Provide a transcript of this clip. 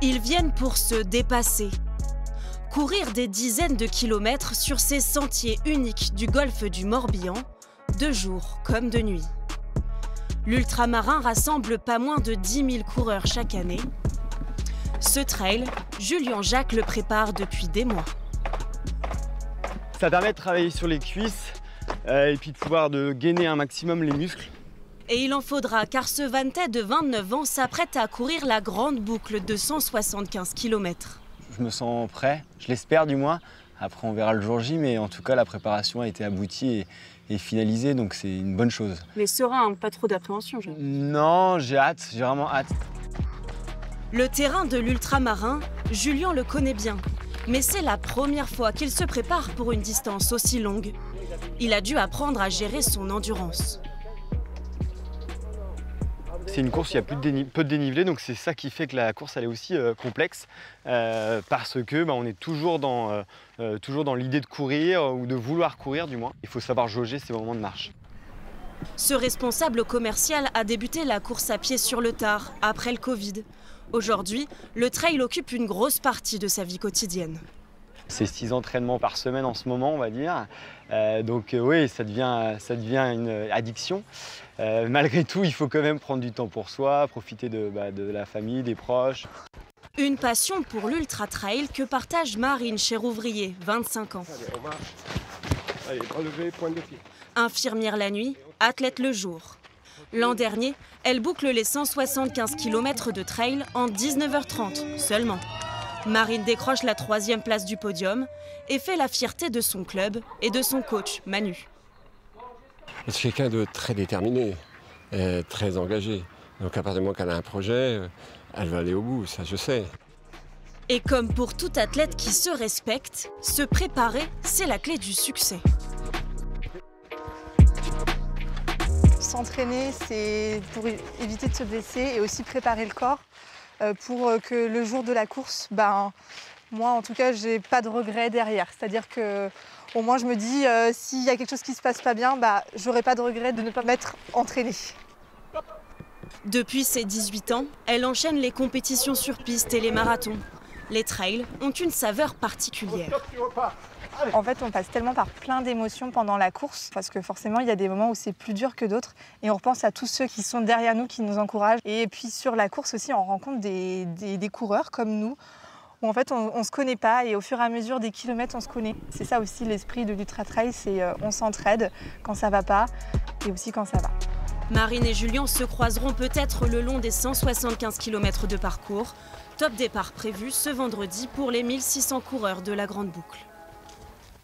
Ils viennent pour se dépasser. Courir des dizaines de kilomètres sur ces sentiers uniques du golfe du Morbihan, de jour comme de nuit. L'ultramarin rassemble pas moins de 10 000 coureurs chaque année. Ce trail, Julien Jacques le prépare depuis des mois. Ça permet de travailler sur les cuisses et puis de pouvoir gainer un maximum les muscles. Et il en faudra car ce Vantais de 29 ans s'apprête à courir la grande boucle de 175 km. Je me sens prêt, je l'espère du moins. Après on verra le jour J, mais en tout cas la préparation a été aboutie et finalisée, donc c'est une bonne chose. Mais serein, hein, pas trop d'appréhension. Non, j'ai hâte, j'ai vraiment hâte. Le terrain de l'ultramarin, Julien le connaît bien. Mais c'est la première fois qu'il se prépare pour une distance aussi longue. Il a dû apprendre à gérer son endurance. C'est une course où il y a peu de dénivelé, donc c'est ça qui fait que la course elle est aussi complexe, parce que on est toujours dans l'idée de courir ou de vouloir courir du moins. Il faut savoir jauger ces moments de marche. Ce responsable commercial a débuté la course à pied sur le tard, après le Covid. Aujourd'hui, le trail occupe une grosse partie de sa vie quotidienne. C'est 6 entraînements par semaine en ce moment, on va dire. Donc oui, ça devient une addiction. Malgré tout, il faut quand même prendre du temps pour soi, profiter de la famille, des proches. Une passion pour l'ultra-trail que partage Marine Chérouvrier, 25 ans. Allez, on marche. Allez, relevé, pointe de pied. Infirmière la nuit, athlète le jour. L'an dernier, elle boucle les 175 km de trail en 19h30 seulement. Marine décroche la 3e place du podium et fait la fierté de son club et de son coach Manu. C'est quelqu'un de très déterminé, très engagé. Donc à partir du moment qu'elle a un projet, elle va aller au bout, ça je sais. Et comme pour tout athlète qui se respecte, se préparer, c'est la clé du succès. S'entraîner, c'est pour éviter de se blesser et aussi préparer le corps pour que le jour de la course, moi en tout cas, j'ai pas de regrets derrière. C'est-à-dire que au moins je me dis, s'il y a quelque chose qui se passe pas bien, j'aurai pas de regret de ne pas m'être entraînée. Depuis ses 18 ans, elle enchaîne les compétitions sur piste et les marathons. Les trails ont une saveur particulière. En fait, on passe tellement par plein d'émotions pendant la course, parce que forcément, il y a des moments où c'est plus dur que d'autres. Et on repense à tous ceux qui sont derrière nous, qui nous encouragent. Et puis sur la course aussi, on rencontre des coureurs comme nous, où en fait, on ne se connaît pas. Et au fur et à mesure des kilomètres, on se connaît. C'est ça aussi l'esprit de l'ultra-trail, c'est on s'entraide quand ça va pas, et aussi quand ça va. Marine et Julien se croiseront peut-être le long des 175 km de parcours. Top départ prévu ce vendredi pour les 1600 coureurs de la Grande Boucle.